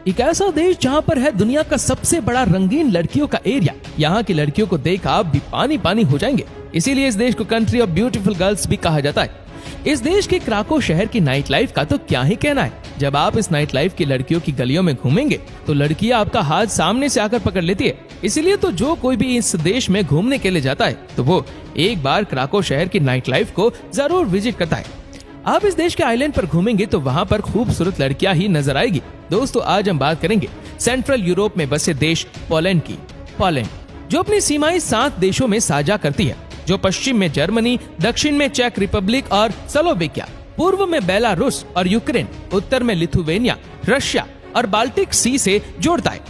एक ऐसा देश जहाँ पर है दुनिया का सबसे बड़ा रंगीन लड़कियों का एरिया। यहाँ की लड़कियों को देख आप भी पानी पानी हो जाएंगे, इसीलिए इस देश को कंट्री ऑफ ब्यूटीफुल गर्ल्स भी कहा जाता है। इस देश के क्राको शहर की नाइट लाइफ का तो क्या ही कहना है। जब आप इस नाइट लाइफ की लड़कियों की गलियों में घूमेंगे तो लड़कियां आपका हाथ सामने से आकर पकड़ लेती है। इसीलिए तो जो कोई भी इस देश में घूमने के लिए जाता है तो वो एक बार क्राको शहर की नाइट लाइफ को जरूर विजिट करता है। आप इस देश के आइलैंड पर घूमेंगे तो वहाँ पर खूबसूरत लड़कियां ही नजर आएगी। दोस्तों, आज हम बात करेंगे सेंट्रल यूरोप में बसे देश पोलैंड की। पोलैंड जो अपनी सीमाएं 7 देशों में साझा करती है, जो पश्चिम में जर्मनी, दक्षिण में चेक रिपब्लिक और स्लोवाकिया, पूर्व में बेलारूस और यूक्रेन, उत्तर में लिथुवेनिया, रशिया और बाल्टिक सी से जोड़ता है।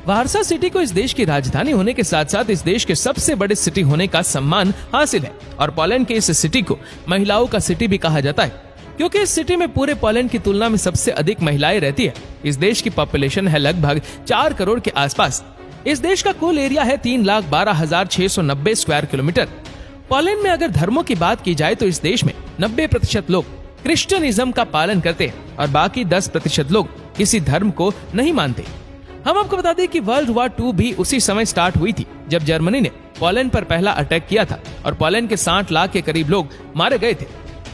वारसा सिटी को इस देश की राजधानी होने के साथ साथ इस देश के सबसे बड़े सिटी होने का सम्मान हासिल है और पोलैंड के इस सिटी को महिलाओं का सिटी भी कहा जाता है, क्योंकि इस सिटी में पूरे पोलैंड की तुलना में सबसे अधिक महिलाएं रहती है। इस देश की पॉपुलेशन है लगभग 4 करोड़ के आसपास। इस देश का कुल एरिया है 3,12,690 स्क्वायर किलोमीटर। पोलैंड में अगर धर्मों की बात की जाए तो इस देश में 90% लोग क्रिश्चियनिज्म का पालन करते हैं और बाकी 10% लोग किसी धर्म को नहीं मानते। हम आपको बता दें कि वर्ल्ड वॉर 2 भी उसी समय स्टार्ट हुई थी जब जर्मनी ने पोलैंड पर पहला अटैक किया था और पोलैंड के 60 लाख के करीब लोग मारे गए थे।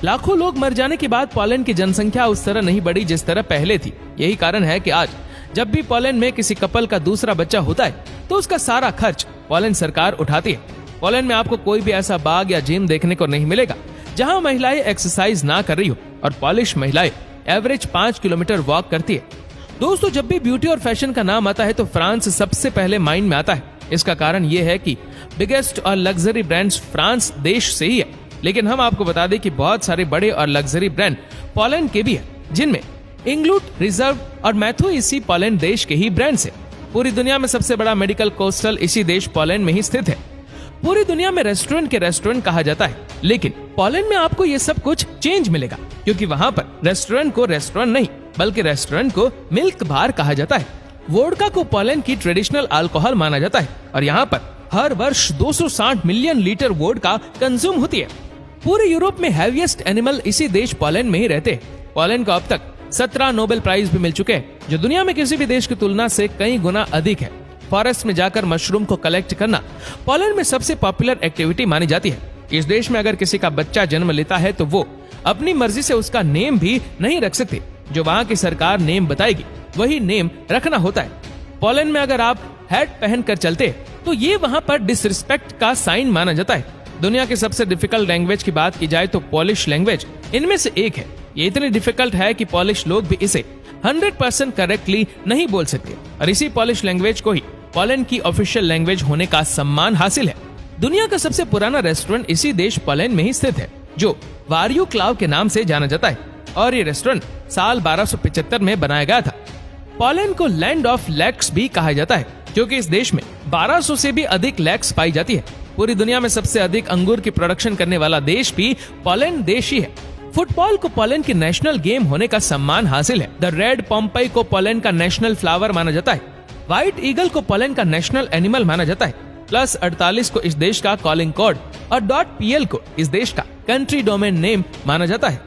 लाखों लोग मर जाने के बाद पोलैंड की जनसंख्या उस तरह नहीं बढ़ी जिस तरह पहले थी। यही कारण है कि आज जब भी पोलैंड में किसी कपल का दूसरा बच्चा होता है तो उसका सारा खर्च पोलैंड सरकार उठाती है। पोलैंड में आपको कोई भी ऐसा बाग या जिम देखने को नहीं मिलेगा जहां महिलाएं एक्सरसाइज ना कर रही हो और पॉलिश महिलाएं एवरेज 5 किलोमीटर वॉक करती है। दोस्तों, जब भी ब्यूटी और फैशन का नाम आता है तो फ्रांस सबसे पहले माइंड में आता है। इसका कारण ये है कि बिगेस्ट और लग्जरी ब्रांड्स फ्रांस देश से ही है, लेकिन हम आपको बता दें कि बहुत सारे बड़े और लग्जरी ब्रांड पोलैंड के भी है, जिनमें इंग्लूट, रिजर्व और मैथ्यू इसी पोलैंड देश के ही ब्रांड्स है। पूरी दुनिया में सबसे बड़ा मेडिकल कोस्टल इसी देश पोलैंड में ही स्थित है। पूरी दुनिया में रेस्टोरेंट के रेस्टोरेंट कहा जाता है, लेकिन पोलैंड में आपको ये सब कुछ चेंज मिलेगा, क्योंकि वहाँ पर रेस्टोरेंट को रेस्टोरेंट नहीं बल्कि रेस्टोरेंट को मिल्क बार कहा जाता है। वोडका को पोलैंड की ट्रेडिशनल अल्कोहल माना जाता है और यहाँ पर हर वर्ष 260 मिलियन लीटर वोडका कंज्यूम होती है। पूरे यूरोप में हैवीएस्ट एनिमल इसी देश पोलैंड में ही रहते हैं। पोलैंड को अब तक 17 नोबेल प्राइज भी मिल चुके हैं, जो दुनिया में किसी भी देश की तुलना से कई गुना अधिक है। फॉरेस्ट में जाकर मशरूम को कलेक्ट करना पोलैंड में सबसे पॉपुलर एक्टिविटी मानी जाती है। इस देश में अगर किसी का बच्चा जन्म लेता है तो वो अपनी मर्जी से उसका नेम भी नहीं रख सकते। जो वहाँ की सरकार नेम बताएगी वही नेम रखना होता है। पोलैंड में अगर आप हैट पहन कर चलते तो ये वहाँ पर डिसरिस्पेक्ट का साइन माना जाता है। दुनिया की सबसे डिफिकल्ट लैंग्वेज की बात की जाए तो पॉलिश लैंग्वेज इनमें से एक है। ये इतनी डिफिकल्ट है कि पॉलिश लोग भी इसे 100% करेक्टली नहीं बोल सकते और इसी पॉलिश लैंग्वेज को ही पोलैंड की ऑफिशियल लैंग्वेज होने का सम्मान हासिल है। दुनिया का सबसे पुराना रेस्टोरेंट इसी देश पोलैंड में ही स्थित है, जो वारियो क्लाव के नाम से जाना जाता है और ये रेस्टोरेंट साल 1275 में बनाया गया था। पोलैंड को लैंड ऑफ लेक्स भी कहा जाता है, क्योंकि इस देश में 1200 से भी अधिक लेक्स पाई जाती है। पूरी दुनिया में सबसे अधिक अंगूर की प्रोडक्शन करने वाला देश भी पोलैंड देश ही है। फुटबॉल को पोलैंड की नेशनल गेम होने का सम्मान हासिल है। द रेड पॉम्पई को पोलैंड का नेशनल फ्लावर माना जाता है। व्हाइट ईगल को पोलैंड का नेशनल एनिमल माना जाता है। +48 को इस देश का कॉलिंग कोड और .pl को इस देश का कंट्री डोमेन नेम माना जाता है।